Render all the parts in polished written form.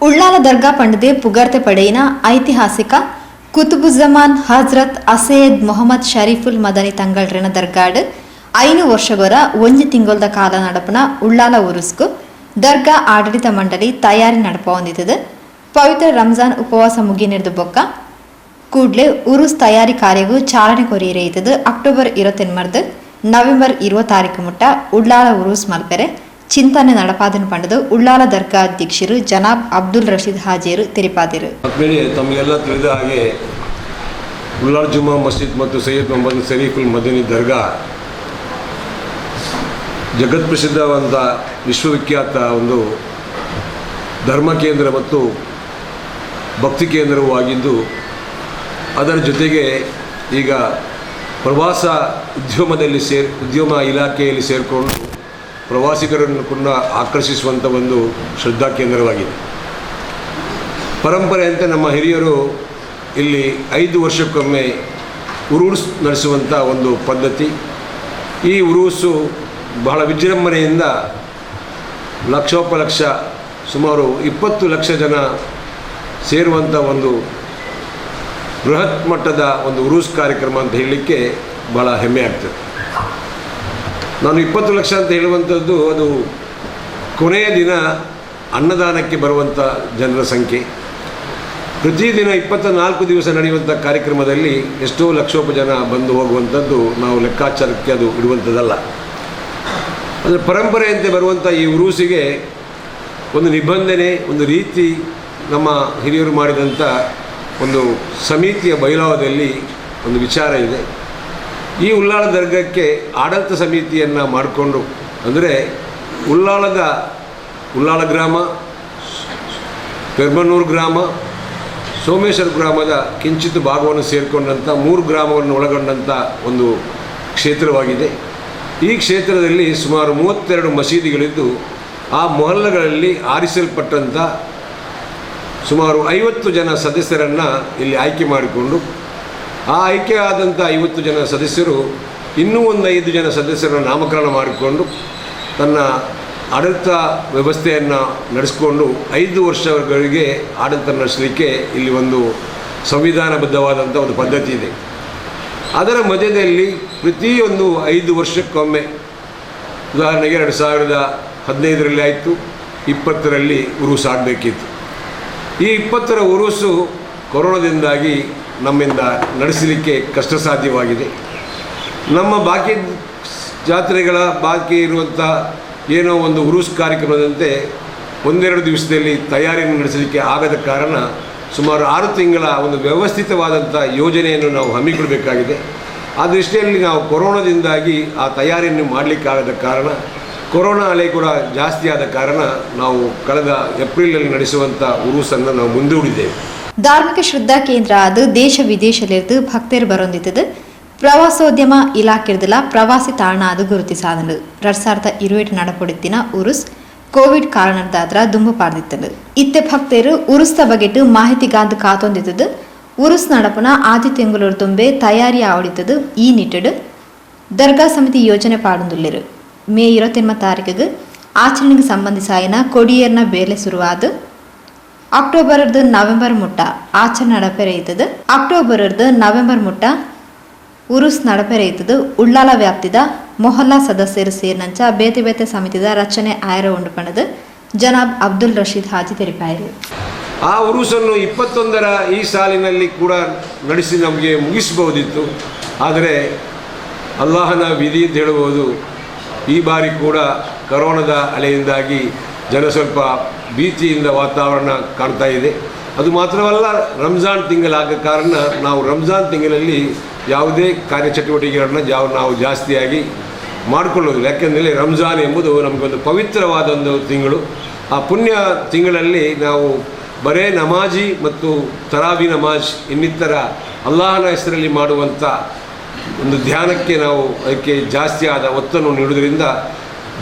ಉಳ್ಳಾಲ ದರ್ಗಾ ಪಂಡದೆ ಪುಗರ್ತೆ ಪಡೆಯಿನ ಐತಿಹಾಸಿಕ ಕುತುಬುಜ್ಜಮಾನ್ ಹಜ್ರತ್ ಅಸೈಯದ್ ಮೊಹಮ್ಮದ್ ಶರೀಫುಲ್ ಮದನಿ ತಂಗಳ್ರೆನ ದರ್ಗಾಡ್ 5 ವರ್ಷಗೊರ 1 ತಿಂಗೊಲ್ದ ಕಾಲ ನಡಪನ ಉಳ್ಳಾಲ ಉರುಸ್ಕು ದರ್ಗಾ ಆಡಳಿತ ಮಂಡಳಿ ತಯಾರಿ ನಡಪ ಹೊಂದಿದೆ. ಪವಿತ್ರ ರಂಜಾನ್ ಉಪವಾಸ ಮುಗಿನಿರ್ದು ಬೊಕ್ಕ ಕೂಡ್ಲೆ ಉರುಸ್ ತಯಾರಿ ಕಾರ್ಯಗೂ ಚಾಲನೆ ಕೊರಿಯಿರೆಯಿತದು. ಅಕ್ಟೋಬರ್ 28 ನವೆಂಬರ್ 20 ಮುಟ್ಟ ಉಳ್ಳಾಲ ಉರುಸ್ ಮಲ್ಪೆರೆ ಚಿಂತನೆ ನಡಪಾದನ್ನು ಪಡೆದು ಉಳ್ಳಾಲ ದರ್ಗಾ ಅಧ್ಯಕ್ಷರು ಜನಾಬ್ ಅಬ್ದುಲ್ ರಶೀದ್ ಹಾಜಿಯರು ತಿಳಿಪಾದರು. ತಮಗೆಲ್ಲ ತಿಳಿದ ಹಾಗೆ ಉಳ್ಳಾಲ ಜುಮ್ಮಾ ಮಸ್ಜಿದ್ ಮತ್ತು ಸೈಯದ್ ಮೊಹಮ್ಮದ್ ಶರೀಫುಲ್ ಮದನಿ ದರ್ಗಾ ಜಗತ್ ಪ್ರಸಿದ್ಧವಾದ ವಿಶ್ವವಿಖ್ಯಾತ ಒಂದು ಧರ್ಮ ಕೇಂದ್ರ ಮತ್ತು ಭಕ್ತಿ ಕೇಂದ್ರವೂ ಆಗಿದ್ದು, ಅದರ ಜೊತೆಗೆ ಈಗ ಪ್ರವಾಸ ಉದ್ಯಮ ಇಲಾಖೆಯಲ್ಲಿ ಸೇರಿಕೊಂಡು ಪ್ರವಾಸಿಗರನ್ನು ಕೂಡ ಆಕರ್ಷಿಸುವಂಥ ಒಂದು ಶ್ರದ್ಧಾ ಕೇಂದ್ರವಾಗಿದೆ. ಪರಂಪರೆಯಂತೆ ನಮ್ಮ ಹಿರಿಯರು ಇಲ್ಲಿ 5 ವರ್ಷಕ್ಕೊಮ್ಮೆ ಉರೂಸ್ ನಡೆಸುವಂಥ ಒಂದು ಪದ್ಧತಿ. ಈ ಉರೂಸು ಬಹಳ ವಿಜೃಂಭಣೆಯಿಂದ ಲಕ್ಷೋಪಲಕ್ಷ ಸುಮಾರು 20 ಲಕ್ಷ ಜನ ಸೇರುವಂಥ ಒಂದು ಬೃಹತ್ ಮಟ್ಟದ ಒಂದು ಉರೂಸ್ ಕಾರ್ಯಕ್ರಮ ಅಂತ ಹೇಳಲಿಕ್ಕೆ ಭಾಳ ಹೆಮ್ಮೆ ಆಗ್ತದೆ. ನಾನು 20 ಲಕ್ಷ ಅಂತ ಹೇಳುವಂಥದ್ದು ಅದು ಕೊನೆಯ ದಿನ ಅನ್ನದಾನಕ್ಕೆ ಬರುವಂಥ ಜನರ ಸಂಖ್ಯೆ. ಪ್ರತಿದಿನ 24 ದಿವಸ ನಡೆಯುವಂಥ ಕಾರ್ಯಕ್ರಮದಲ್ಲಿ ಎಷ್ಟೋ ಲಕ್ಷೋಪ ಜನ ಬಂದು ಹೋಗುವಂಥದ್ದು ನಾವು ಲೆಕ್ಕಾಚಾರಕ್ಕೆ ಅದು ಇಡುವಂಥದ್ದಲ್ಲ. ಅಂದರೆ ಪರಂಪರೆಯಂತೆ ಬರುವಂಥ ಈ ಉರೂಸಿಗೆ ಒಂದು ನಿಬಂಧನೆ, ಒಂದು ರೀತಿ ನಮ್ಮ ಹಿರಿಯರು ಮಾಡಿದಂಥ ಒಂದು ಸಮಿತಿಯ ಬೈಲಾವದಲ್ಲಿ ಒಂದು ವಿಚಾರ ಇದೆ. ಈ ಉಳ್ಳಾಲ ದರ್ಗಕ್ಕೆ ಆಡಳಿತ ಸಮಿತಿಯನ್ನು ಮಾಡಿಕೊಂಡು, ಅಂದರೆ ಉಳ್ಳಾಲ ಗ್ರಾಮ, ಪೆರ್ಮನೂರು ಗ್ರಾಮ, ಸೋಮೇಶ್ವರ ಗ್ರಾಮದ ಕಿಂಚಿತ್ ಭಾಗವನ್ನು ಸೇರಿಕೊಂಡಂಥ 3 ಗ್ರಾಮವನ್ನು ಒಳಗೊಂಡಂಥ ಒಂದು ಕ್ಷೇತ್ರವಾಗಿದೆ. ಈ ಕ್ಷೇತ್ರದಲ್ಲಿ ಸುಮಾರು 32 ಮಸೀದಿಗಳಿದ್ದು, ಆ ಮೊಹಲ್ಲಗಳಲ್ಲಿ ಆರಿಸಲ್ಪಟ್ಟಂಥ ಸುಮಾರು 50 ಜನ ಸದಸ್ಯರನ್ನು ಇಲ್ಲಿ ಆಯ್ಕೆ ಮಾಡಿಕೊಂಡು, ಆ ಆಯ್ಕೆ ಆದಂಥ 50 ಜನ ಸದಸ್ಯರು ಇನ್ನೂ ಒಂದು 5 ಜನ ಸದಸ್ಯರನ್ನು ನಾಮಕರಣ ಮಾಡಿಕೊಂಡು ತನ್ನ ಆಡಳಿತ ವ್ಯವಸ್ಥೆಯನ್ನು ನಡೆಸಿಕೊಂಡು 5 ವರ್ಷಗಳಿಗೆ ಆಡಳಿತ ನಡೆಸಲಿಕ್ಕೆ ಇಲ್ಲಿ ಒಂದು ಸಂವಿಧಾನಬದ್ಧವಾದಂಥ ಒಂದು ಪದ್ಧತಿ ಇದೆ. ಅದರ ಮಧ್ಯದಲ್ಲಿ ಪ್ರತಿಯೊಂದು 5 ವರ್ಷಕ್ಕೊಮ್ಮೆ, ಉದಾಹರಣೆಗೆ 2015ರಲ್ಲಿ ಆಯಿತು, 20ರಲ್ಲಿ ಉರೂಸು ಆಗಬೇಕಿತ್ತು. ಈ 20ರ ಉರೂಸು ಕೊರೋನಾದಿಂದಾಗಿ ನಮ್ಮಿಂದ ನಡೆಸಲಿಕ್ಕೆ ಕಷ್ಟ ಸಾಧ್ಯವಾಗಿದೆ. ನಮ್ಮ ಬಾಕಿ ಜಾತ್ರೆಗಳ ಬಾಕಿ ಇರುವಂಥ ಏನೋ ಒಂದು ಉರೂಸ್ ಕಾರ್ಯಕ್ರಮದಂತೆ 1-2 ದಿವಸದಲ್ಲಿ ತಯಾರಿಯನ್ನು ನಡೆಸಲಿಕ್ಕೆ ಆಗದ ಕಾರಣ ಸುಮಾರು 6 ತಿಂಗಳ ಒಂದು ವ್ಯವಸ್ಥಿತವಾದಂಥ ಯೋಜನೆಯನ್ನು ನಾವು ಹಮ್ಮಿಕೊಳ್ಬೇಕಾಗಿದೆ. ಆ ದೃಷ್ಟಿಯಲ್ಲಿ ನಾವು ಕೊರೋನಾದಿಂದಾಗಿ ಆ ತಯಾರಿಯನ್ನು ಮಾಡಲಿಕ್ಕಾಗದ ಕಾರಣ, ಕೊರೋನಾ ಅಲೆ ಕೂಡ ಜಾಸ್ತಿ ಆದ ಕಾರಣ ನಾವು ಕಳೆದ ಏಪ್ರಿಲಲ್ಲಿ ನಡೆಸುವಂಥ ಉರೂಸನ್ನು ನಾವು ಮುಂದೂಡಿದ್ದೇವೆ. ಧಾರ್ಮಿಕ ಶ್ರದ್ಧಾ ಕೇಂದ್ರ ಅದು ದೇಶ ವಿದೇಶದಲ್ಲಿದ್ದು ಭಕ್ತರು ಬರೊಂದಿತ್ತದು. ಪ್ರವಾಸೋದ್ಯಮ ಇಲಾಖೆದಲ್ಲ ಪ್ರವಾಸಿ ತಾಣ ಅದು ಗುರುತಿಸಾದನು. 2027 ನಡಪಡುತ್ತಿನ ಉರುಸ್ ಕೋವಿಡ್ ಕಾರಣದಾದ್ರ ದುಂಬು ಪಾಡ್ದಿತ್ತದು. ಇತ್ತೆ ಭಕ್ತರು ಉರುಸ್ತ ಬಗೆಟ್ಟು ಮಾಹಿತಿಗಾಂದು ಕಾತೊಂದಿತ್ತದು. ಉರುಸ್ ನಡಪನ ಆದಿ ತಿಂಗಳೂರು ತುಂಬೆ ತಯಾರಿ ಆವಡಿತದು. ಈ ನಿಟ್ಟಡು ದರ್ಗಾ ಸಮಿತಿ ಯೋಜನೆ ಪಾಡೊಂದುಳ್ಳಿರು. ಮೇ 28 ಆಚರಣೆಗೆ ಸಂಬಂಧಿಸಾಯಿನ ಕೊಡಿಯೇರ್ನ ಬೇಲೆ ಶುರುವಾದ ಅಕ್ಟೋಬರ್ ನವೆಂಬರ್ ಮುಟ್ಟ ಆಚರಣೆ ನಡಪೆರೆಯುತ್ತದೆ. ಅಕ್ಟೋಬರ್ ನವೆಂಬರ್ ಮುಟ್ಟ ಉರುಸ್ ನಡಪೆರೆಯುತ್ತದೆ. ಉಳ್ಳಾಲ ವ್ಯಾಪ್ತಿದ ಮೊಹಲ್ಲಾ ಸದಸ್ಯರು ಸೇರಿನಂಚ ಬೇತೆ ಬೇತೆ ಸಮಿತಿದ ರಚನೆ ಆಯರ ಉಂಡು ಪಣದು ಜನಾಬ್ ಅಬ್ದುಲ್ ರಶೀದ್ ಹಾಜಿ ತೆರಿಪಾಯರು. ಆ ಉರುಸನ್ನು 21ರ ಈ ಸಾಲಿನಲ್ಲಿ ಕೂಡ ನಡೆಸಿ ನಮಗೆ ಮುಗಿಸಬಹುದಿತ್ತು. ಆದರೆ ಅಲ್ಲಾಹನ ವಿಧಿ ಅಂತ ಹೇಳಬಹುದು. ಈ ಬಾರಿ ಕೂಡ ಕರೋನಾದ ಅಲೆಯಿಂದಾಗಿ ಜನ ಸ್ವಲ್ಪ ಭೀತಿಯಿಂದ ವಾತಾವರಣ ಕಾಣ್ತಾ ಇದೆ. ಅದು ಮಾತ್ರವಲ್ಲ, ರಂಜಾನ್ ತಿಂಗಳಾದ ಕಾರಣ ನಾವು ರಂಜಾನ್ ತಿಂಗಳಲ್ಲಿ ಯಾವುದೇ ಕಾರ್ಯಚಟುವಟಿಕೆಗಳನ್ನು ನಾವು ಜಾಸ್ತಿಯಾಗಿ ಮಾಡಿಕೊಳ್ಳೋದಿಲ್ಲ. ಯಾಕೆಂದರೆ ರಂಜಾನ್ ಎಂಬುದು ನಮಗೊಂದು ಪವಿತ್ರವಾದೊಂದು ತಿಂಗಳು. ಆ ಪುಣ್ಯ ತಿಂಗಳಲ್ಲಿ ನಾವು ಬರೇ ನಮಾಜಿ ಮತ್ತು ತರಾವಿ ನಮಾಜ್ ಇನ್ನಿತರ ಅಲ್ಲಾಹನ ಹೆಸರಲ್ಲಿ ಮಾಡುವಂಥ ಒಂದು ಧ್ಯಾನಕ್ಕೆ ನಾವು ಅದಕ್ಕೆ ಜಾಸ್ತಿ ಆದ ಒತ್ತನ್ನು ನೀಡುವುದರಿಂದ,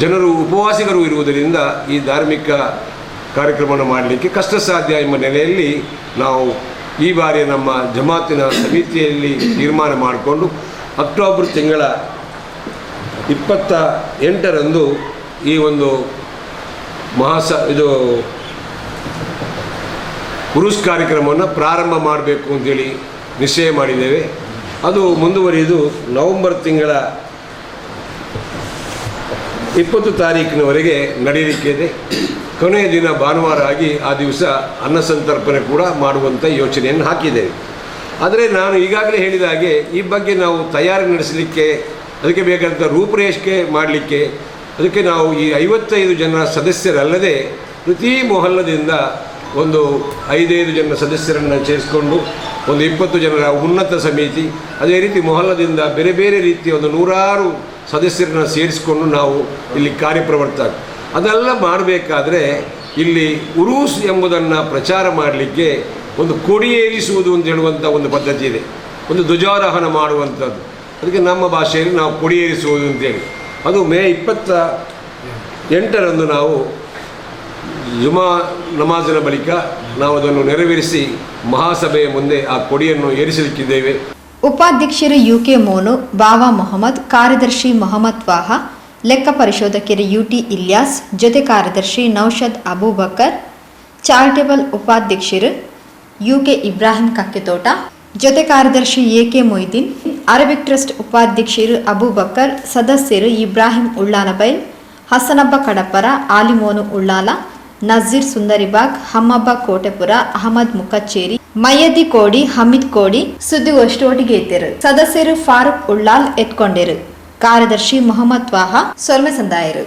ಜನರು ಉಪವಾಸಿಗರು ಇರುವುದರಿಂದ ಈ ಧಾರ್ಮಿಕ ಕಾರ್ಯಕ್ರಮವನ್ನು ಮಾಡಲಿಕ್ಕೆ ಕಷ್ಟ ಸಾಧ್ಯ ಎಂಬ ನೆಲೆಯಲ್ಲಿ ನಾವು ಈ ಬಾರಿ ನಮ್ಮ ಜಮಾತಿನ ಸಮಿತಿಯಲ್ಲಿ ತೀರ್ಮಾನ ಮಾಡಿಕೊಂಡು ಅಕ್ಟೋಬರ್ ತಿಂಗಳ 28ರಂದು ಈ ಒಂದು ಉರುಸ್ ಕಾರ್ಯಕ್ರಮವನ್ನು ಪ್ರಾರಂಭ ಮಾಡಬೇಕು ಅಂತೇಳಿ ನಿಶ್ಚಯ ಮಾಡಿದ್ದೇವೆ. ಅದು ಮುಂದುವರಿದು ನವೆಂಬರ್ ತಿಂಗಳ 20 ತಾರೀಕಿನವರೆಗೆ ನಡೆಯಲಿಕ್ಕಿದೆ. ಕೊನೆಯ ದಿನ ಭಾನುವಾರ ಆಗಿ ಆ ದಿವಸ ಅನ್ನ ಸಂತರ್ಪಣೆ ಕೂಡ ಮಾಡುವಂಥ ಯೋಚನೆಯನ್ನು ಹಾಕಿದ್ದೇವೆ. ಆದರೆ ನಾನು ಈಗಾಗಲೇ ಹೇಳಿದ ಹಾಗೆ ಈ ಬಗ್ಗೆ ನಾವು ತಯಾರಿ ನಡೆಸಲಿಕ್ಕೆ, ಅದಕ್ಕೆ ಬೇಕಾದಂಥ ರೂಪರೇಷೆ ಮಾಡಲಿಕ್ಕೆ, ಅದಕ್ಕೆ ನಾವು ಈ 55 ಜನ ಸದಸ್ಯರಲ್ಲದೆ ಪ್ರತಿ ಮೊಹಲ್ಲದಿಂದ ಒಂದು 5 ಜನ ಸದಸ್ಯರನ್ನು ಸೇರಿಸಿಕೊಂಡು ಒಂದು 20 ಜನರ ಉನ್ನತ ಸಮಿತಿ, ಅದೇ ರೀತಿ ಮೊಹಲ್ಲದಿಂದ ಬೇರೆ ಬೇರೆ ರೀತಿಯ ಒಂದು 100 ಸದಸ್ಯರನ್ನು ಸೇರಿಸಿಕೊಂಡು ನಾವು ಇಲ್ಲಿ ಕಾರ್ಯಪ್ರವೃತ್ತ. ಅದೆಲ್ಲ ಮಾಡಬೇಕಾದ್ರೆ ಇಲ್ಲಿ ಉರೂಸ್ ಎಂಬುದನ್ನು ಪ್ರಚಾರ ಮಾಡಲಿಕ್ಕೆ ಒಂದು ಕೊಡಿಯೇರಿಸುವುದು ಅಂತ ಹೇಳುವಂಥ ಒಂದು ಪದ್ಧತಿ ಇದೆ, ಒಂದು ಧ್ವಜಾರೋಹಣ ಮಾಡುವಂಥದ್ದು. ಅದಕ್ಕೆ ನಮ್ಮ ಭಾಷೆಯಲ್ಲಿ ನಾವು ಕೊಡಿಯೇರಿಸುವುದು ಅಂತೇಳಿ, ಅದು ಮೇ 28ರಂದು ನಾವು ಜುಮಾ ನಮಾಜಿನ ಬಳಿಕ ನಾವು ಅದನ್ನು ನೆರವೇರಿಸಿ ಮಹಾಸಭೆಯ ಮುಂದೆ ಆ ಕೊಡಿಯನ್ನು ಏರಿಸಲಿಕ್ಕಿದ್ದೇವೆ. ಉಪಾಧ್ಯಕ್ಷರು ಯುಕೆ ಮೋನು, ಬಾವಾ ಮೊಹಮ್ಮದ್, ಕಾರ್ಯದರ್ಶಿ ಮೊಹಮ್ಮದ್ ವಾಹಾ, ಲೆಕ್ಕ ಪರಿಶೋಧಕರು ಯುಟಿ ಇಲ್ಯಾಸ್, ಜೊತೆ ಕಾರ್ಯದರ್ಶಿ ನೌಷದ್ ಅಬೂಬಕರ್, ಚಾರಿಟೇಬಲ್ ಉಪಾಧ್ಯಕ್ಷರು ಯುಕೆ ಇಬ್ರಾಹಿಂ ಕಕ್ಕೆತೋಟ, ಜೊತೆ ಕಾರ್ಯದರ್ಶಿ ಎಕೆ ಮೊಯ್ದೀನ್, ಅರಬಿಕ್ ಟ್ರಸ್ಟ್ ಉಪಾಧ್ಯಕ್ಷರು ಅಬೂಬಕರ್, ಸದಸ್ಯರು ಇಬ್ರಾಹಿಂ ಉಳ್ಳಾಲಬೈಲ್, ಹಸನಬ್ಬ ಕಡಪರ, ಆಲಿಮೋನು ಉಳ್ಳಾಲ, ನಜೀರ್ ಸುಂದರಿಬಾಗ್, ಹಮ್ಮಬ್ಬ ಕೋಟೆಪುರ, ಅಹಮದ್ ಮುಕಚ್ಚೇರಿ, ಮಯ್ಯದಿ ಕೋಡಿ, ಹಮೀದ್ ಕೋಡಿ ಸುದ್ದಿಗೋಷ್ಠಿ ಒಟ್ಟಿಗೆ ಇದ್ದರು. ಸದಸ್ಯರು ಫಾರೂಕ್ ಉಳ್ಳಾಲ್ ಎತ್ಕೊಂಡರು. ಕಾರ್ಯದರ್ಶಿ ಮೊಹಮ್ಮದ್ ವಾಹಾ ಸೊಲ್ಮೆ ಸಂದಾಯರು.